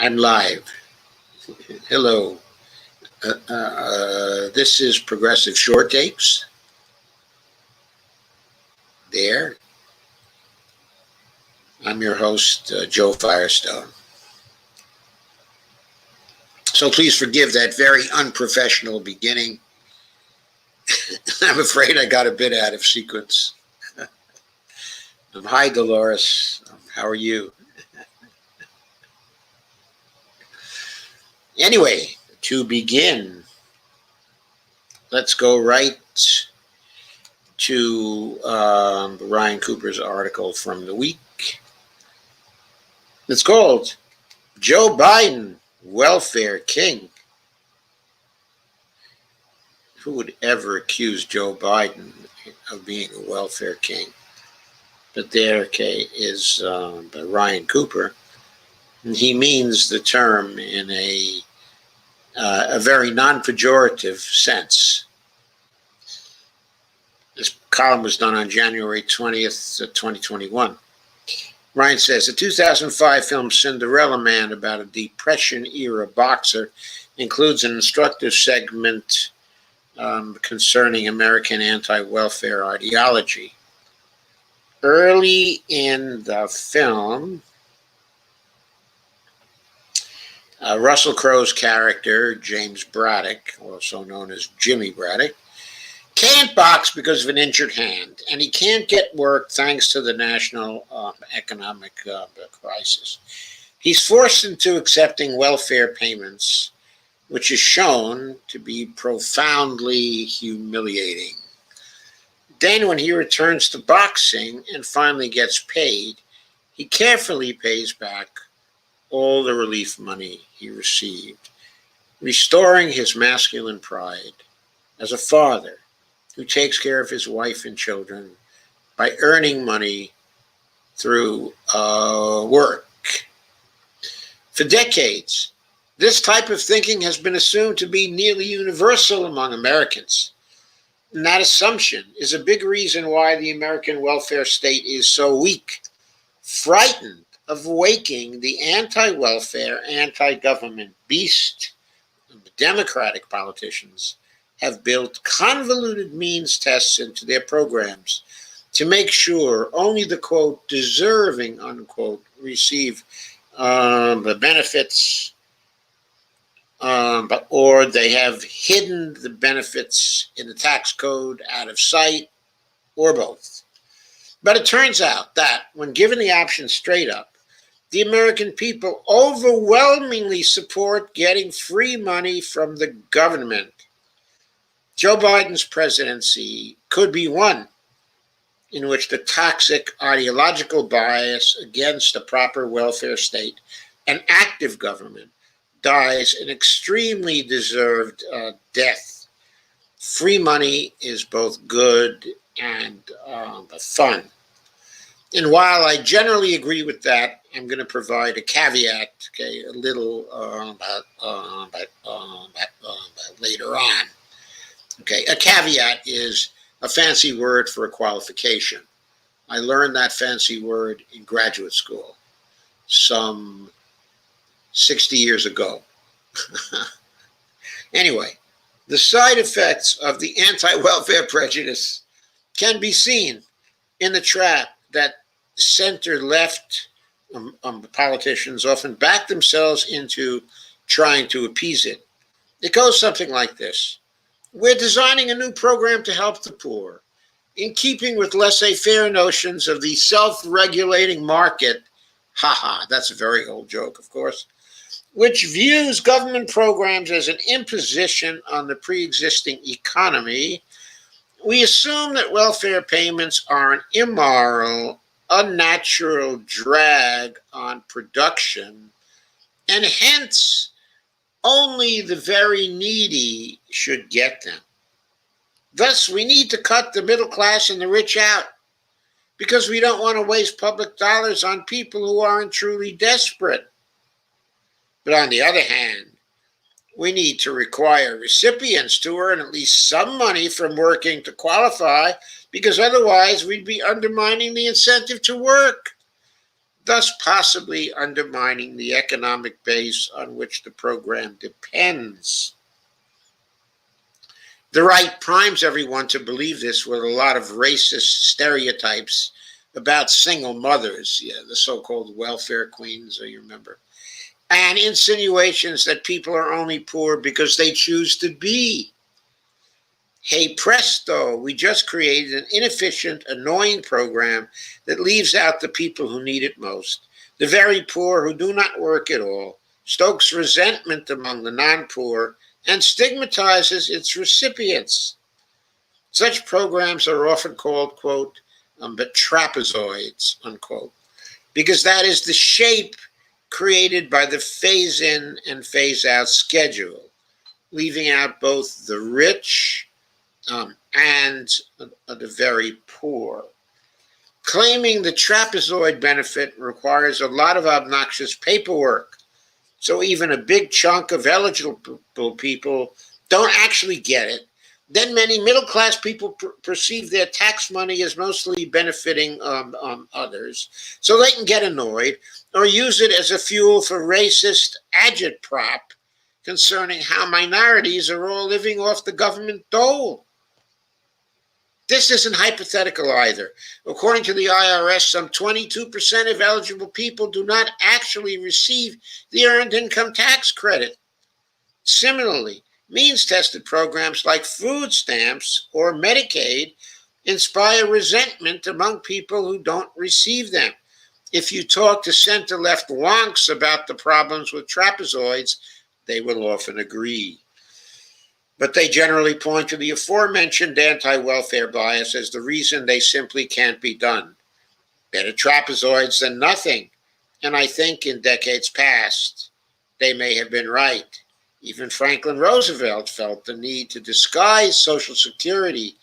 I'm live. Hello. This is Progressive Short Takes. There. I'm your host, Joe Firestone. So please forgive that very unprofessional beginning. I'm afraid I got a bit out of sequence. Hi, Dolores. How are you? Anyway, to begin, let's go right to Ryan Cooper's article from the week. It's called Joe Biden, Welfare King. Who would ever accuse Joe Biden of being a welfare king? But there is Ryan Cooper. And he means the term in a very non-pejorative sense. This column was done on January 20th, 2021. Ryan says, the 2005 film Cinderella Man about a Depression-era boxer includes an instructive segment concerning American anti-welfare ideology. Early in the film, Russell Crowe's character, James Braddock, also known as Jimmy Braddock, can't box because of an injured hand, and he can't get work thanks to the national economic crisis. He's forced into accepting welfare payments, which is shown to be profoundly humiliating. Then when he returns to boxing and finally gets paid, he carefully pays back all the relief money he received, restoring his masculine pride as a father who takes care of his wife and children by earning money through work. For decades, this type of thinking has been assumed to be nearly universal among Americans. And that assumption is a big reason why the American welfare state is so weak, frightened of waking the anti-welfare, anti-government beast. The Democratic politicians have built convoluted means tests into their programs to make sure only the, quote, deserving, unquote, receive the benefits, or they have hidden the benefits in the tax code out of sight, or both. But it turns out that when given the option straight up, the American people overwhelmingly support getting free money from the government. Joe Biden's presidency could be one in which the toxic ideological bias against a proper welfare state and active government dies an extremely deserved death. Free money is both good and fun. And while I generally agree with that, I'm going to provide a caveat, okay, a little later on. Okay, a caveat is a fancy word for a qualification. I learned that fancy word in graduate school some 60 years ago. Anyway, the side effects of the anti-welfare prejudice can be seen in the trap that center-left politicians often back themselves into trying to appease it. It goes something like this. We're designing a new program to help the poor, in keeping with laissez-faire notions of the self-regulating market. Haha, that's a very old joke, of course, which views government programs as an imposition on the pre-existing economy. We assume that welfare payments are an immoral, unnatural drag on production, and hence only the very needy should get them. Thus, we need to cut the middle class and the rich out because we don't want to waste public dollars on people who aren't truly desperate. But on the other hand, we need to require recipients to earn at least some money from working to qualify, because otherwise we'd be undermining the incentive to work. thus possibly undermining the economic base on which the program depends. The right primes everyone to believe this with a lot of racist stereotypes about single mothers, the so-called welfare queens, you remember, and insinuations that people are only poor because they choose to be. Hey presto, we just created an inefficient, annoying program that leaves out the people who need it most, the very poor who do not work at all, stokes resentment among the non-poor, and stigmatizes its recipients. Such programs are often called, quote, but trapezoids, unquote, because that is the shape created by the phase-in and phase-out schedule, leaving out both the rich and the very poor. Claiming the trapezoid benefit requires a lot of obnoxious paperwork, so even a big chunk of eligible people don't actually get it. Then many middle-class people perceive their tax money as mostly benefiting others, so they can get annoyed or use it as a fuel for racist agitprop concerning how minorities are all living off the government dole. This isn't hypothetical either. According to the IRS, some 22% of eligible people do not actually receive the Earned Income Tax Credit. Similarly, means-tested programs like food stamps or Medicaid inspire resentment among people who don't receive them. If you talk to center-left wonks about the problems with trapezoids, they will often agree. But they generally point to the aforementioned anti-welfare bias as the reason they simply can't be done. Better trapezoids than nothing. And I think in decades past, they may have been right. Even Franklin Roosevelt felt the need to disguise Social Security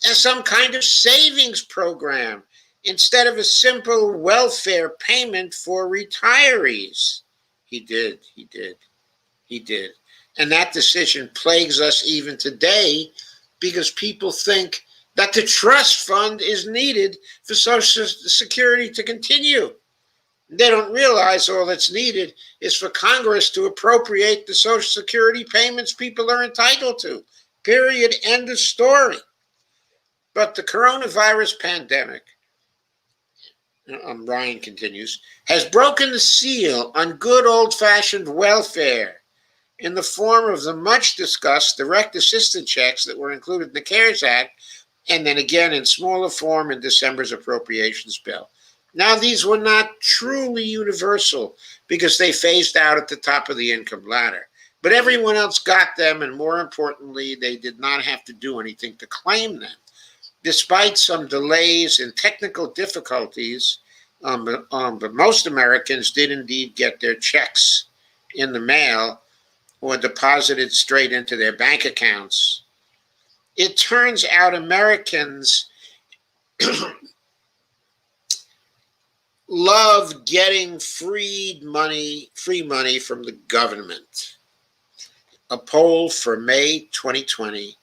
as some kind of savings program instead of a simple welfare payment for retirees. He did. And that decision plagues us even today because people think that the trust fund is needed for Social Security to continue. They don't realize all that's needed is for Congress to appropriate the Social Security payments people are entitled to. Period. End of story. But the coronavirus pandemic, Ryan continues, has broken the seal on good old-fashioned welfare in the form of the much-discussed direct assistance checks that were included in the CARES Act, and then again in smaller form in December's appropriations bill. Now, these were not truly universal because they phased out at the top of the income ladder. But everyone else got them, and more importantly, they did not have to do anything to claim them. Despite some delays and technical difficulties, but most Americans did indeed get their checks in the mail or deposited straight into their bank accounts. It turns out Americans love getting free money from the government. A poll for May 2020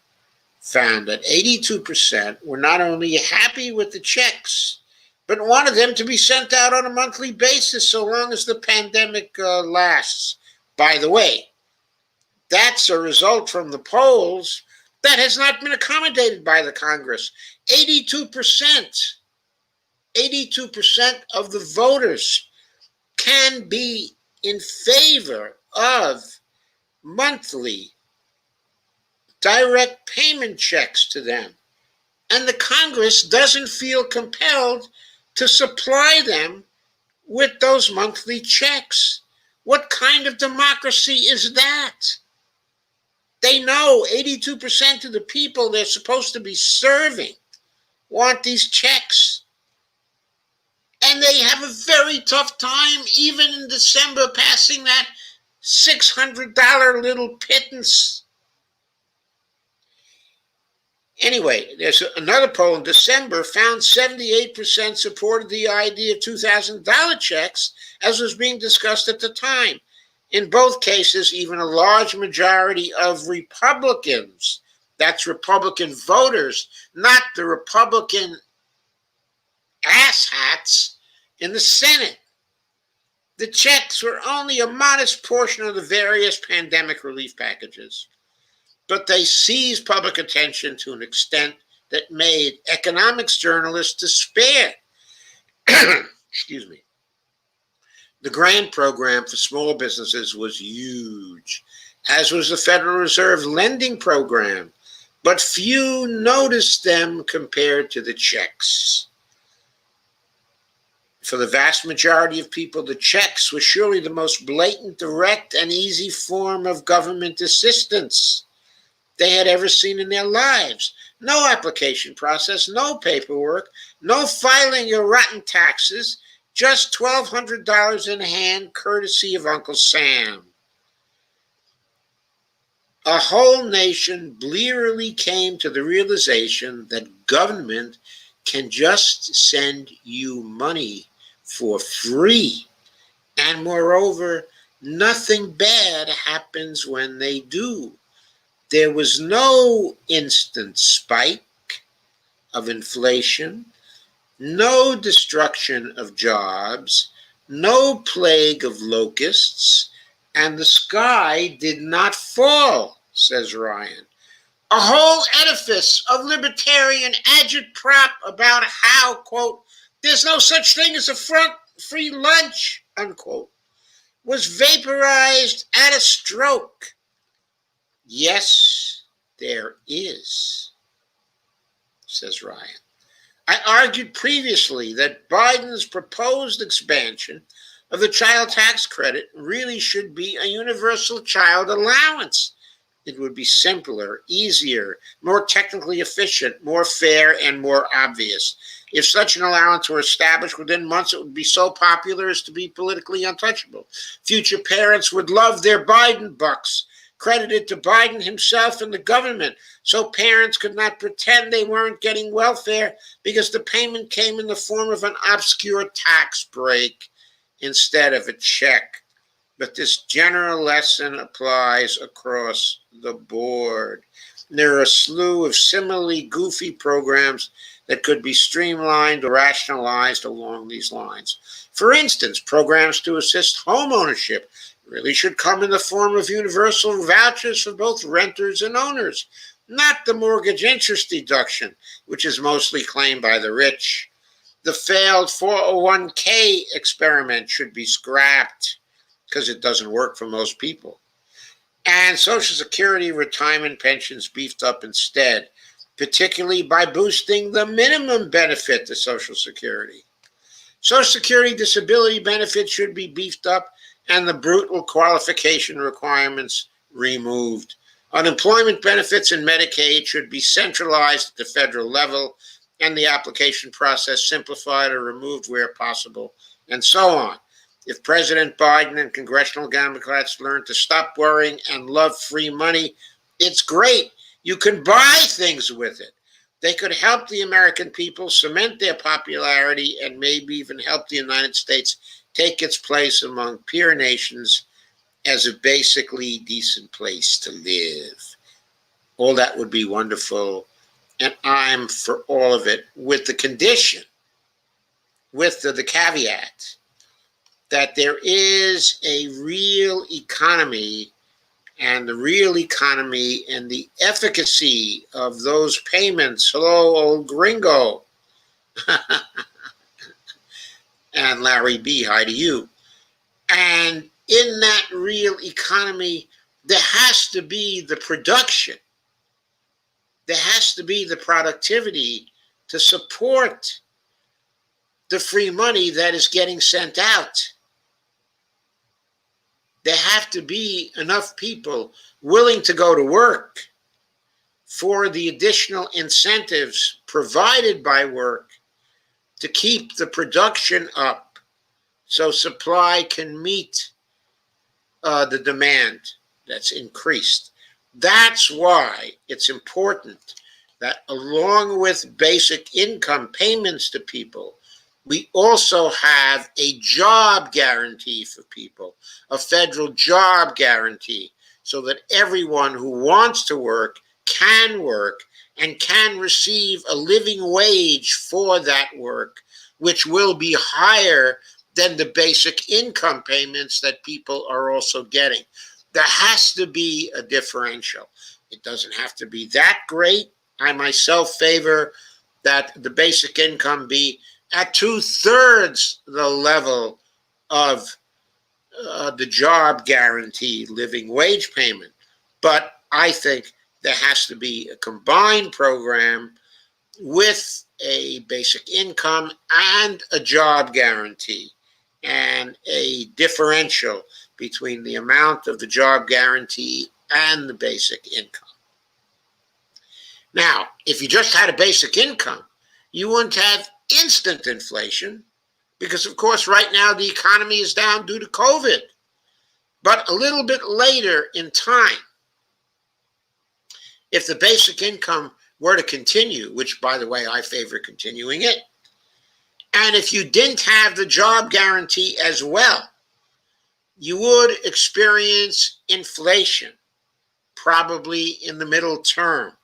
found that 82% were not only happy with the checks, but wanted them to be sent out on a monthly basis so long as the pandemic lasts. By the way, that's a result from the polls that has not been accommodated by the Congress. 82% of the voters can be in favor of monthly direct payment checks to them. And the Congress doesn't feel compelled to supply them with those monthly checks. What kind of democracy is that? They know 82% of the people they're supposed to be serving want these checks. And they have a very tough time, even in December, passing that $600 little pittance. Anyway, there's another poll in December found 78% supported the idea of $2,000 checks, as was being discussed at the time. In both cases, even a large majority of Republicans, that's Republican voters, not the Republican asshats in the Senate, The checks were only a modest portion of the various pandemic relief packages, but they seized public attention to an extent that made economics journalists despair. Excuse me. The grant program for small businesses was huge, as was the Federal Reserve lending program, but few noticed them compared to the checks. For the vast majority of people, the checks were surely the most blatant, direct, and easy form of government assistance they had ever seen in their lives. No application process, no paperwork, no filing your rotten taxes, just $1,200 in hand, courtesy of Uncle Sam. A whole nation blearily came to the realization that government can just send you money for free. And moreover, nothing bad happens when they do. There was no instant spike of inflation, no destruction of jobs, no plague of locusts, and the sky did not fall, says Ryan. A whole edifice of libertarian agitprop about how, quote, there's no such thing as a free lunch, unquote, was vaporized at a stroke. Yes, there is, says Ryan. I argued previously that Biden's proposed expansion of the child tax credit really should be a universal child allowance. It would be simpler, easier, more technically efficient, more fair, and more obvious. If such an allowance were established within months, it would be so popular as to be politically untouchable. Future parents would love their Biden bucks, credited to Biden himself and the government, so parents could not pretend they weren't getting welfare because the payment came in the form of an obscure tax break instead of a check. But this general lesson applies across the board. There are a slew of similarly goofy programs that could be streamlined or rationalized along these lines. For instance, programs to assist home ownership really should come in the form of universal vouchers for both renters and owners, not the mortgage interest deduction, which is mostly claimed by the rich. The failed 401k experiment should be scrapped because it doesn't work for most people. And Social Security retirement pensions beefed up instead, particularly by boosting the minimum benefit to Social Security. Social Security disability benefits should be beefed up and the brutal qualification requirements removed. Unemployment benefits and Medicaid should be centralized at the federal level and the application process simplified or removed where possible, and so on. If President Biden and congressional Democrats learn to stop worrying and love free money, it's great. You can buy things with it. They could help the American people cement their popularity and maybe even help the United States take its place among peer nations as a basically decent place to live. All that would be wonderful, and I'm for all of it, with the condition, with the caveat, that there is a real economy, and the real economy and the efficacy of those payments. Hello, old gringo. And Larry B., hi to you. And in that real economy, there has to be the production. There has to be the productivity to support the free money that is getting sent out. There have to be enough people willing to go to work for the additional incentives provided by work to keep the production up so supply can meet the demand that's increased. That's why it's important that along with basic income payments to people, we also have a job guarantee for people, a federal job guarantee, so that everyone who wants to work and can receive a living wage for that work, which will be higher than the basic income payments that people are also getting. There has to be a differential. It doesn't have to be that great. I myself favor that the basic income be at 2/3 the level of the job guarantee living wage payment. But I think there has to be a combined program with a basic income and a job guarantee and a differential between the amount of the job guarantee and the basic income. Now, if you just had a basic income, you wouldn't have instant inflation because, of course, right now the economy is down due to COVID. But a little bit later in time, if the basic income were to continue, which, by the way, I favor continuing it, and if you didn't have the job guarantee as well, you would experience inflation, probably in the middle term.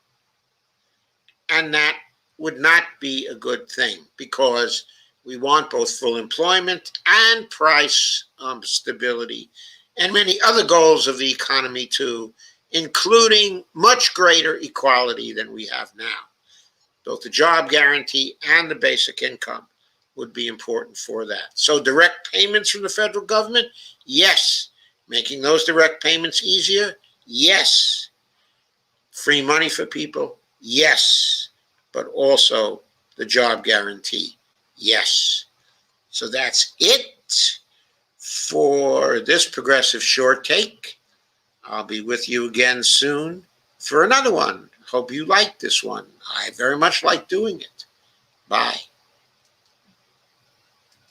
And that would not be a good thing because we want both full employment and price stability and many other goals of the economy too, including much greater equality than we have now. Both the job guarantee and the basic income would be important for that. So direct payments from the federal government, yes. Making those direct payments easier, yes. Free money for people, yes. But also the job guarantee, yes. So that's it for this Progressive Short Take. I'll be with you again soon for another one. Hope you liked this one. I very much like doing it. Bye.